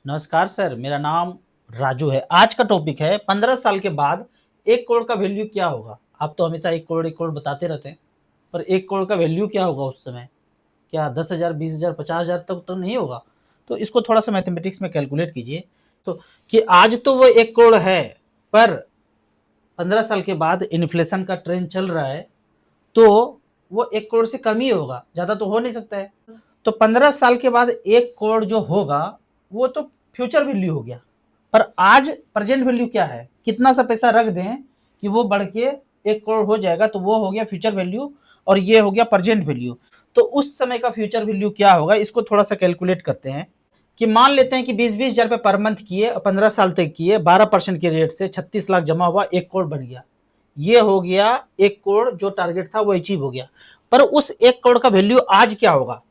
नमस्कार सर, मेरा नाम राजू है। आज का टॉपिक है 15 साल के बाद 1 करोड़ का वैल्यू क्या होगा? आप तो हमेशा 1 करोड़ बताते रहते हैं, पर 1 करोड़ का वैल्यू क्या होगा उस समय? क्या 10,000, 20,000, 50,000 तक तो नहीं होगा? तो इसको थोड़ा-सा मैथमेटिक्स में कैलकुलेट कीजिए। तो कि आज तो वो 1 करोड़ है, पर 15 साल के बाद इन्फ्लेशन का ट्रेंड चल रहा है, तो वो 1 करोड़ से कम ही होगा, ज़्यादा तो हो नहीं सकता है। तो 15 साल के बाद 1 करोड़ जो होगा, वो तो फ्यूचर वैल्यू हो गया। पर आज प्रेजेंट वैल्यू क्या है? कितना सा पैसा रख दें कि वो बढ़ के 1 करोड़ हो जाएगा, तो वो हो गया फ्यूचर वैल्यू और ये हो गया प्रेजेंट वैल्यू। तो उस समय का फ्यूचर वैल्यू क्या होगा, इसको थोड़ा-सा कैलकुलेट करते हैं। कि मान लेते हैं कि 20-20 हज़ार रुपए पर मंथ किए और 15 साल तक किए, 12% के रेट से 36 लाख जमा हुआ, 1 करोड़ बन गया। ये हो गया 1 करोड़, जो टारगेट था वो अचीव हो गया। पर उस 1 करोड़ का वैल्यू आज क्या होगा?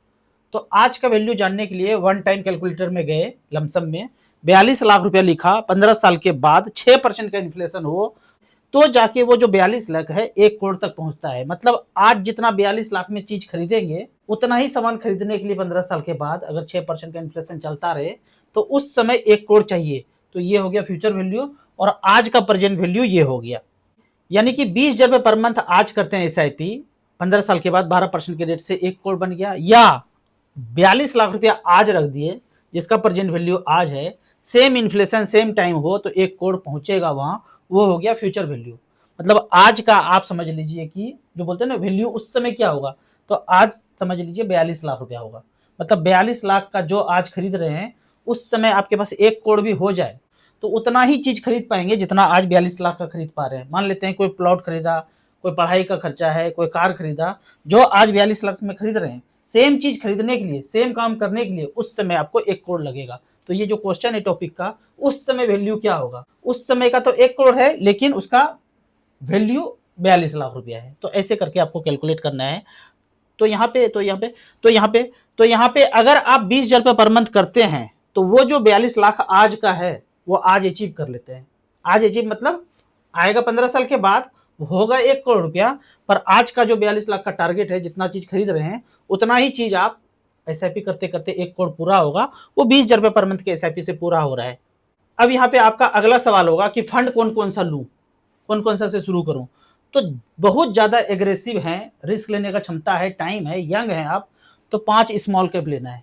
तो आज का वैल्यू जानने के लिए वन टाइम कैलकुलेटर में गए, लमसम में 42 लाख रुपया लिखा, 15 साल के बाद 6% का इन्फ्लेशन हो, तो जाके वो जो 42 लाख है 1 करोड़ तक पहुंचता है। मतलब आज जितना 42 लाख में चीज खरीदेंगे, उतना ही सामान खरीदने के लिए 15 साल के बाद अगर 6% का इन्फ्लेशन चलता रहे, तो उस समय 1 करोड़ चाहिए। तो ये हो गया फ्यूचर वैल्यू और आज का प्रेजेंट वैल्यू ये हो गया। यानी कि 20,000 रुपए पर मंथ आज करते हैं SIP, 15 साल के बाद 12% के रेट से 1 करोड़ बन गया, या 42 लाख रुपया आज रख दिए जिसका प्रेजेंट वैल्यू आज है, सेम इन्फ्लेशन सेम टाइम हो तो 1 करोड़ पहुंचेगा वहां, वो हो गया फ्यूचर वैल्यू। मतलब आज का आप समझ लीजिए कि जो बोलते हैं ना वैल्यू उस समय क्या होगा, तो आज समझ लीजिए 42 लाख रुपया होगा। मतलब 42 लाख का जो आज खरीद रहे हैं, उस समय आपके पास 1 करोड़ भी हो जाए तो उतना ही चीज खरीद पाएंगे जितना आज 42 लाख का खरीद पा रहे हैं। मान लेते हैं कोई प्लॉट खरीदा, कोई पढ़ाई का खर्चा है, कोई कार खरीदा, जो आज 42 लाख में खरीद रहे हैं, सेम चीज खरीदने के लिए, सेम काम करने के लिए उस समय आपको 1 करोड़ लगेगा। तो ये जो क्वेश्चन है टॉपिक का, उस समय वैल्यू क्या होगा? उस समय का तो 1 करोड़ है, लेकिन उसका वैल्यू 42 लाख रुपया है। तो ऐसे करके आपको कैलकुलेट करना है। तो यहाँ पे तो यहाँ पे तो यहाँ पे तो यहाँ पे अगर आप 20,000 रुपये पर मंथ करते हैं, तो वो जो 42 लाख आज का है वो आज अचीव कर लेते हैं। आज अचीव मतलब आएगा 15 साल के बाद, होगा 1 करोड़ रुपया, पर आज का जो 42 लाख का टारगेट है, जितना चीज खरीद रहे हैं उतना ही चीज आप SIP करते करते 1 करोड़ पूरा होगा। वो 20,000 रुपये पर मंथ के SIP से पूरा हो रहा है। अब यहाँ पे आपका अगला सवाल होगा कि फंड कौन कौन सा लूं, कौन कौन सा से शुरू करूं? तो बहुत ज्यादा एग्रेसिव हैं, रिस्क लेने का क्षमता है, टाइम है, यंग है आप, तो 5 स्मॉल कैप लेना है,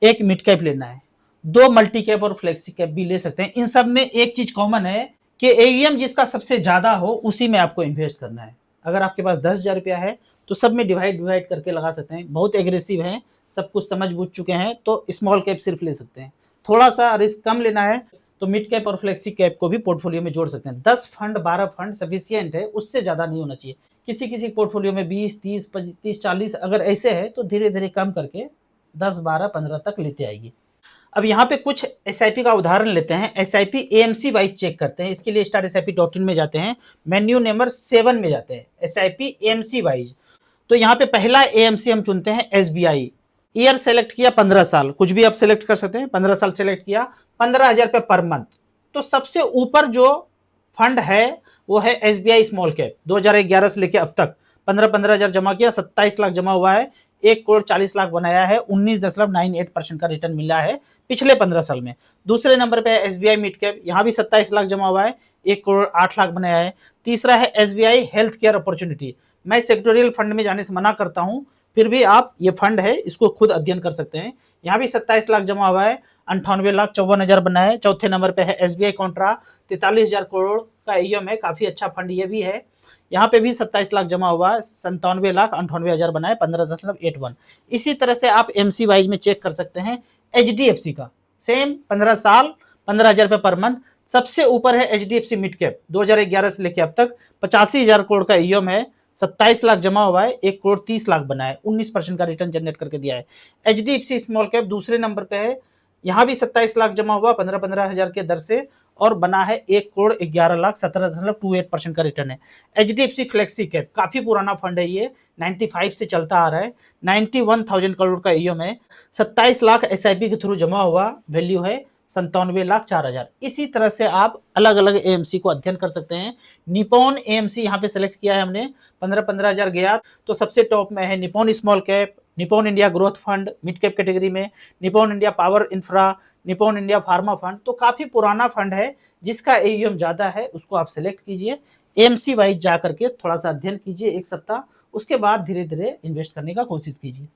1 मिड कैप लेना है, 2 मल्टी कैप और फ्लेक्सी कैप भी ले सकते हैं। इन सब में एक चीज कॉमन है कि AUM जिसका सबसे ज्यादा हो उसी में आपको इन्वेस्ट करना है। अगर आपके पास 10,000 रुपया है तो सब में डिवाइड करके लगा सकते हैं। बहुत एग्रेसिव है, सब कुछ समझ बूझ चुके हैं, तो स्मॉल कैप सिर्फ ले सकते हैं। थोड़ा सा रिस्क कम लेना है तो मिड कैप और फ्लेक्सी कैप को भी पोर्टफोलियो में जोड़ सकते हैं। 10 फंड 12 फंड सफिशियंट है, उससे ज्यादा नहीं होना चाहिए। किसी किसी पोर्टफोलियो में 20, 30, 35, 40 अगर ऐसे है तो धीरे धीरे कम करके 10, 12, 15 तक लेते आइए। अब यहाँ पे कुछ SIP का उदाहरण लेते हैं। SIP AMC वाइज चेक करते हैं। इसके लिए StartSIP.in में जाते हैं, मेन्यू नंबर 7 में जाते हैं, SIP AMC वाइज। तो यहाँ पे पहला AMC हम चुनते हैं SBI। ईयर सेलेक्ट किया 15 साल, कुछ भी आप सेलेक्ट कर सकते हैं। 15 साल सेलेक्ट किया, 15,000 रुपये पर मंथ। तो सबसे ऊपर जो फंड है वो है SBI स्मॉल कैप। 2011 से लेकर अब तक 15-15 हजार जमा किया, 27 लाख जमा हुआ है, 1 करोड़ 40 लाख बनाया है, 19.98% का रिटर्न मिला है पिछले 15 साल में। दूसरे नंबर पे है SBI मिड कैप, यहाँ भी 27 लाख जमा हुआ है, 1 करोड़ 8 लाख बनाया है। तीसरा है SBI हेल्थ केयर अपॉर्चुनिटी। मैं सेक्टोरियल फंड में जाने से मना करता हूं, फिर भी आप ये फंड है इसको खुद अध्ययन कर सकते हैं। यहाँ भी 27 लाख जमा हुआ है, 98 लाख 54 हजार बना है। चौथे नंबर पे है SBI कॉन्ट्रा, 43,000 करोड़ का AUM है, काफी अच्छा फंड ये भी है। यहाँ पे भी 27 लाख जमा हुआ है, 97 लाख 98 हजार बना है, 15.81। इसी तरह से आप MC वाइज में चेक कर सकते हैं। HDFC का सेम 15 साल 15,000 रुपये पर मंथ। सबसे ऊपर है HDFC मिड कैप, 2011 से लेकर अब तक 85,000 करोड़ का AUM है, 27 लाख जमा हुआ है, 1 करोड़ 30 लाख बना है, 19% का रिटर्न जनरेट करके दिया है। HDFC स्मॉल कैप दूसरे नंबर पे है, यहाँ भी 27 लाख जमा हुआ 15-15 हजार के दर से, और बना है 1 करोड़ 11 लाख, 17.28% का रिटर्न है। HDFC फ्लेक्सी कैप काफी पुराना फंड है, ये 95 से चलता आ रहा है, 91,000 करोड़ का AUM है, 27 लाख SIP के थ्रू जमा हुआ वैल्यू है 97 लाख 4 हजार। इसी तरह से आप अलग अलग AMC को अध्ययन कर सकते हैं। निपॉन AMC यहाँ पे सेलेक्ट किया है हमने, 15-15 हजार गया तो सबसे टॉप में है Nippon small cap, Nippon India growth fund mid cap category में, Nippon India power infra, Nippon India pharma fund, तो काफी पुराना फंड है जिसका एयूएम ज्यादा है, उसको आप सिलेक्ट कीजिए। एएमसी वाइज जा करके थोड़ा सा अध्ययन कीजिए एक सप्ताह, उसके बाद धीरे धीरे इन्वेस्ट करने का कोशिश कीजिए।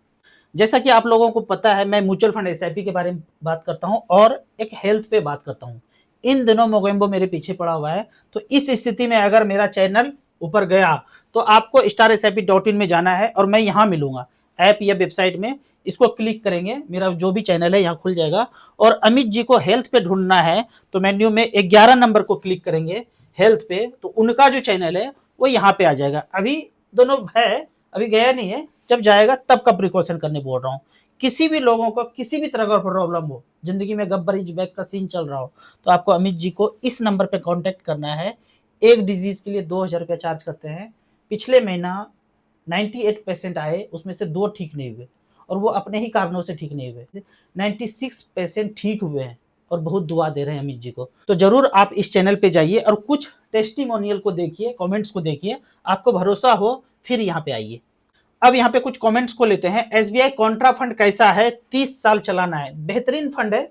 जैसा कि आप लोगों को पता है, मैं म्यूचुअल फंड एसआईपी के बारे में बात करता हूं और एक हेल्थ पे बात करता हूं। इन दिनों मोगेम्बो मेरे पीछे पड़ा हुआ है, तो इस स्थिति में अगर मेरा चैनल ऊपर गया तो आपको StarSIP.in में जाना है और मैं यहाँ मिलूंगा ऐप या वेबसाइट में। इसको क्लिक करेंगे, मेरा जो भी चैनल है यहाँ खुल जाएगा। और अमित जी को हेल्थ पे ढूंढना है तो मेन्यू में 11 नंबर को क्लिक करेंगे हेल्थ पे, तो उनका जो चैनल है वो यहाँ पे आ जाएगा। अभी दोनों है, अभी गया नहीं है, जब जाएगा तब का प्रिकॉशन करने बोल रहा हूँ। किसी भी लोगों को किसी भी तरह का प्रॉब्लम हो, जिंदगी में गब्बरीज बैग का सीन चल रहा हो, तो आपको अमित जी को इस नंबर पे कांटेक्ट करना है। एक डिजीज के लिए 2000 रुपया चार्ज करते हैं। पिछले महीना 98% आए, उसमें से 2 ठीक नहीं हुए और वो अपने ही कारणों से ठीक नहीं हुए। 96% ठीक हुए हैं और बहुत दुआ दे रहे हैं अमित जी को। तो जरूर आप इस चैनल पे जाइए और कुछ टेस्टिमोनियल को देखिए, कमेंट्स को देखिए, आपको भरोसा हो फिर यहाँ पे आइए। अब यहाँ पे कुछ कमेंट्स को लेते हैं। एसबीआई कॉन्ट्रा फंड कैसा है? 30 साल चलाना है, बेहतरीन फंड है।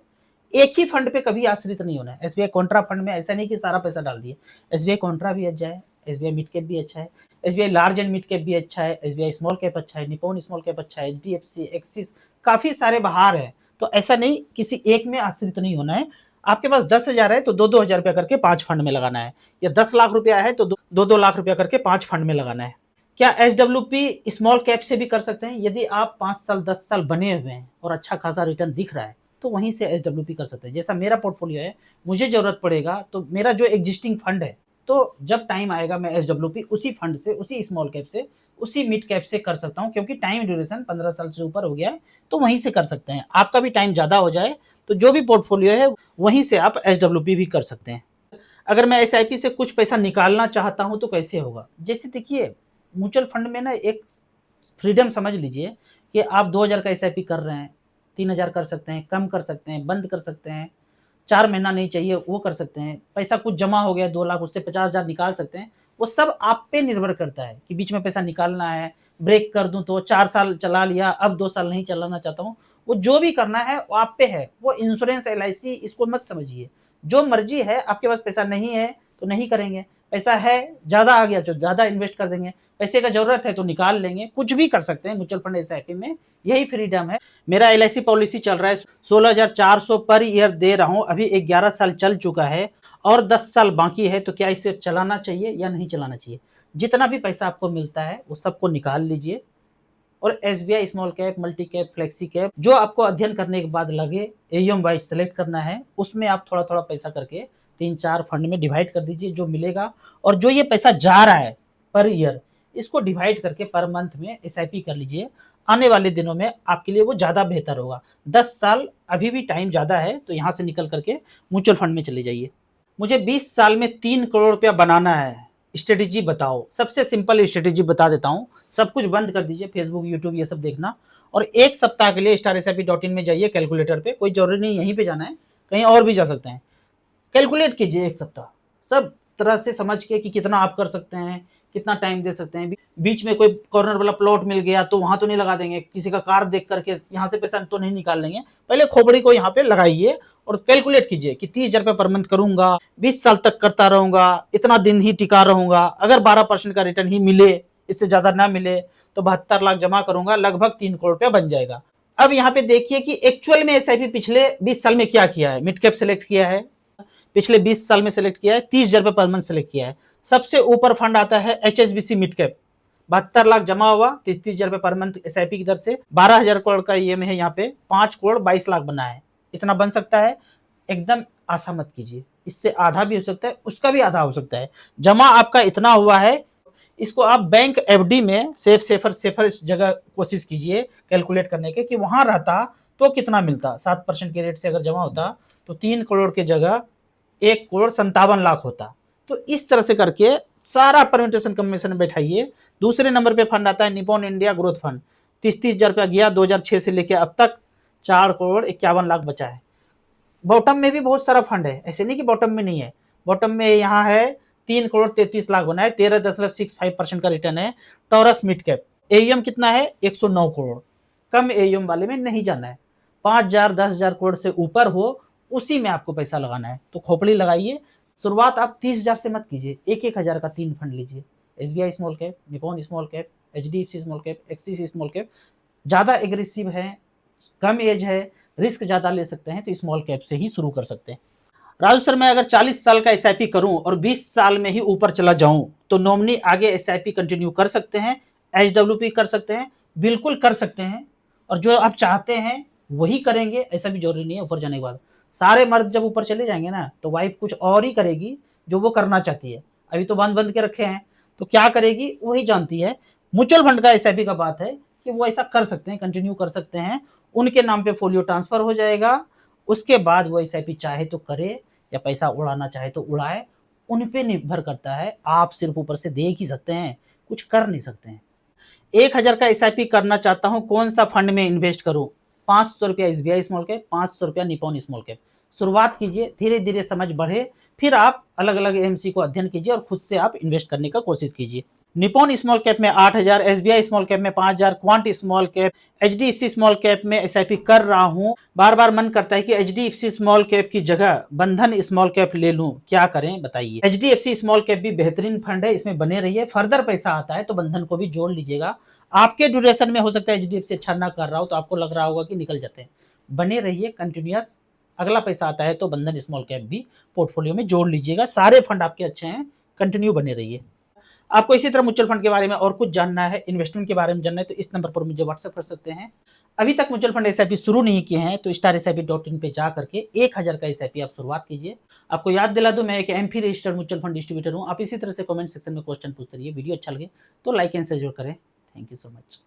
एक ही फंड पे कभी आश्रित नहीं होना है। एसबीआई कॉन्ट्रा फंड में ऐसा नहीं कि सारा पैसा डाल दिए। एसबीआई कॉन्ट्रा भी अच्छा है, एसबीआई मिड कैप भी अच्छा है, SBI large and mid cap भी अच्छा है, एसबीआई स्मॉल कैप अच्छा है, निपॉन स्मॉल कैप अच्छा है, एचडीएफसी, एक्सिस, काफी सारे बाहर है। तो ऐसा नहीं किसी एक में आश्रित नहीं होना है। आपके पास 10,000 है तो 2-2 हजार रुपया करके 5 फंड में लगाना है, या 10 लाख रुपया है तो 2-2 लाख रुपया करके 5 फंड में लगाना है। क्या एसडब्ल्यूपी स्मॉल कैप से भी कर सकते हैं? यदि आप 5 साल 10 साल बने हुए हैं और अच्छा खासा रिटर्न दिख रहा है तो वहीं से एसडब्ल्यूपी कर सकते हैं। जैसा मेरा पोर्टफोलियो है, मुझे जरूरत पड़ेगा तो मेरा जो एग्जिस्टिंग फंड है, तो जब टाइम आएगा मैं एसडब्ल्यूपी उसी फंड से, उसी स्मॉल कैप से, उसी मिड कैप से कर सकता हूं, क्योंकि टाइम ड्यूरेशन 15 साल से ऊपर हो गया है, तो वहीं से कर सकते हैं। आपका भी टाइम ज्यादा हो जाए तो जो भी पोर्टफोलियो है वहीं से आप एसडब्ल्यूपी भी कर सकते हैं। अगर मैं एसआईपी से कुछ पैसा निकालना चाहता हूं तो कैसे होगा? जैसे देखिए, म्यूचुअल फंड में ना एक फ्रीडम समझ लीजिए कि आप 2000 का एसआईपी कर रहे हैं, 3000 कर सकते हैं, कम कर सकते हैं, बंद कर सकते हैं, 4 महीना नहीं चाहिए वो कर सकते हैं, पैसा कुछ जमा हो गया 2 लाख, उससे 50,000 निकाल सकते हैं। वो सब आप पे निर्भर करता है कि बीच में पैसा निकालना है, ब्रेक कर दूं तो 4 साल चला लिया, अब 2 साल नहीं चलाना चाहता हूँ, वो जो भी करना है वो आप पे है। वो इंश्योरेंस LIC इसको मत समझिए, जो मर्जी है। आपके पास पैसा नहीं है तो नहीं करेंगे, पैसा है ज्यादा आ गया तो ज्यादा इन्वेस्ट कर देंगे, पैसे का जरूरत है तो निकाल लेंगे, कुछ भी कर सकते हैं म्यूचुअल फंड एसआईपी में, यही फ्रीडम है। मेरा LIC पॉलिसी चल रहा है, 16,400 पर ईयर दे रहा हूं, अभी 11 साल चल चुका है और 10 साल बाकी है। तो क्या इसे चलाना चाहिए या नहीं चलाना चाहिए? जितना भी पैसा आपको मिलता है वो सबको निकाल लीजिए और SBI small cap, multi cap, flexi cap, जो आपको अध्ययन करने के बाद लगे एयूएम वाइज सेलेक्ट करना है, उसमें आप थोड़ा थोड़ा पैसा करके 3-4 फंड में डिवाइड कर दीजिए जो मिलेगा। और जो ये पैसा जा रहा है पर ईयर, इसको डिवाइड करके पर मंथ में एसआईपी कर लीजिए। आने वाले दिनों में आपके लिए वो ज्यादा बेहतर होगा। 10 साल अभी भी टाइम ज्यादा है, तो यहां से निकल करके म्यूचुअल फंड में चले जाइए। मुझे 20 साल में 3 करोड़ रुपया बनाना है, स्ट्रेटेजी बताओ। सबसे सिंपल स्ट्रेटेजी बता देता हूं, सब कुछ बंद कर दीजिए, फेसबुक, यूट्यूब ये सब देखना, और एक सप्ताह के लिए StarSIP.in में जाइए। कैलकुलेटर पे, कोई जरूरी नहीं यहीं पे जाना है, कहीं और भी जा सकते हैं। कैलकुलेट कीजिए एक सप्ताह, सब तरह से समझ के कि कितना आप कर सकते हैं, कितना टाइम दे सकते हैं। बीच में कोई कॉर्नर वाला प्लॉट मिल गया तो वहां तो नहीं लगा देंगे, किसी का कार देख करके यहाँ से पैसा तो नहीं निकाल लेंगे। पहले खोपड़ी को यहाँ पे लगाइए और कैलकुलेट कीजिए कि 30,000 रुपये पर मंथ करूंगा, 20 साल तक करता रहूंगा, इतना दिन ही टिका रहूंगा, अगर 12% का रिटर्न ही मिले, इससे ज्यादा ना मिले तो 72 लाख जमा करूंगा, लगभग 3 करोड़ रुपया बन जाएगा। अब यहाँ पे देखिए कि एक्चुअल में एसआईपी पिछले 20 साल में क्या किया है। मिड कैप सेलेक्ट किया है, पिछले 20 साल में सेलेक्ट किया है, 30,000 रुपये पर मंथ सेलेक्ट किया है। सबसे ऊपर फंड आता है HSBC मिड कैप, 72 लाख जमा हुआ, 30,000 रुपये पर मंथ एसआईपी की दर से, 12,000 करोड़ का ईएम है यहाँ पे, 5 करोड़ 22 लाख बना है। इतना बन सकता है, एकदम आशा मत कीजिए, इससे आधा भी हो सकता है, उसका भी आधा हो सकता है। जमा आपका इतना हुआ है, इसको आप बैंक एफडी में सेफर जगह कोशिश कीजिए कैलकुलेट करने के कि वहां रहता तो कितना मिलता। 7% के रेट से अगर जमा होता तो 3 करोड़ की जगह 1 करोड़ 57 लाख होता। तो इस तरह से करके सारा परम्यूटेशन कॉम्बिनेशन बैठाइए। दूसरे नंबर पे फंड आता है निपॉन इंडिया ग्रोथ फंड, 30,000 रुपया गया 2006 से लेके अब तक, 4 करोड़ 51 लाख बचा है। बॉटम में भी बहुत सारा फंड है, ऐसे नहीं कि बॉटम में नहीं है। बॉटम में यहाँ है 3 करोड़ 33 लाख बना है, 13.65% का रिटर्न है। टॉरस मिड कैप एयूएम कितना है? 109 करोड़। कम एयूएम वाले में नहीं जाना है। 5,000 10,000 करोड़ से ऊपर हो, उसी में आपको पैसा लगाना है। तो खोपड़ी लगाइए। शुरुआत आप 30,000 से मत कीजिए, 1-1 हज़ार का 3 फंड लीजिए। SBI small cap, Nippon small cap, HDFC small cap, axis small cap. ज़्यादा एग्रेसिव है, कम एज है, रिस्क ज़्यादा ले सकते हैं, तो स्मॉल कैप से ही शुरू कर सकते हैं। राजू सर, मैं अगर 40 साल का एसआईपी करूं और 20 साल में ही ऊपर चला जाऊं, तो नॉमिनी आगे एसआईपी कंटिन्यू कर सकते हैं, एचडब्ल्यूपी कर सकते हैं? बिल्कुल कर सकते हैं। और जो आप चाहते हैं वही करेंगे, ऐसा भी जरूरी नहीं है ऊपर जाने के बाद। सारे मर्द जब ऊपर चले जाएंगे ना, तो वाइफ कुछ और ही करेगी जो वो करना चाहती है। अभी तो बंद बंद के रखे हैं, तो क्या करेगी वही जानती है। म्यूचुअल फंड का एसआईपी का बात है कि वो ऐसा कर सकते हैं, कंटिन्यू कर सकते हैं, उनके नाम पे फोलियो ट्रांसफर हो जाएगा। उसके बाद वो एसआईपी चाहे तो करे या पैसा उड़ाना चाहे तो उड़ाए, उन पे निर्भर करता है। आप सिर्फ ऊपर से देख ही सकते हैं, कुछ कर नहीं सकते हैं। 1,000 का एसआईपी करना चाहता हूं, कौन सा फंड में इन्वेस्ट करूं? 500 रुपया एसबीआई स्मॉल कैप, 500 रुपया निप्पॉन स्मॉल कैप। शुरुआत कीजिए, धीरे धीरे समझ बढ़े, फिर आप अलग अलग एमसी को अध्ययन कीजिए और खुद से आप इन्वेस्ट करने का कोशिश कीजिए। निप्पॉन स्मॉल कैप में 8,000, एसबीआई स्मॉल कैप में 5,000, quant small cap, HDFC small cap में एसआईपी कर रहा हूं। बार बार मन करता है कि एचडीएफसी स्मॉल कैप की जगह बंधन स्मॉल कैप ले लूं, क्या करें बताइए। एचडीएफसी स्मॉल कैप भी बेहतरीन फंड है, इसमें बने रहिए। फर्दर पैसा आता है तो बंधन को भी जोड़ लीजिएगा। आपके ड्यूरेशन में हो सकता है एचडीएफसी अच्छा ना कर रहा हो, तो आपको लग रहा होगा कि निकल जाते हैं। बने रहिए कंटिन्यूअस, अगला पैसा आता है तो बंधन स्मॉल कैप भी पोर्टफोलियो में जोड़ लीजिएगा। सारे फंड आपके अच्छे हैं, कंटिन्यू बने रहिए। आपको इसी तरह म्यूचुअल फंड के बारे में और कुछ जानना है, इन्वेस्टमेंट के बारे में जानना है, तो इस नंबर पर मुझे व्हाट्सएप कर सकते हैं। अभी तक म्यूचुअल फंड एसआईपी शुरू नहीं किए हैं तो StarSIP.in पे जा करके 1,000 का एसआईपी आप शुरुआत कीजिए। आपको याद दिला दूं, मैं एक AMFI registered mutual fund distributor हूं। आप इसी तरह से कमेंट सेक्शन में क्वेश्चन पूछते रहिए। वीडियो अच्छा लगे तो लाइक एंड शेयर जरूर करें। Thank you so much.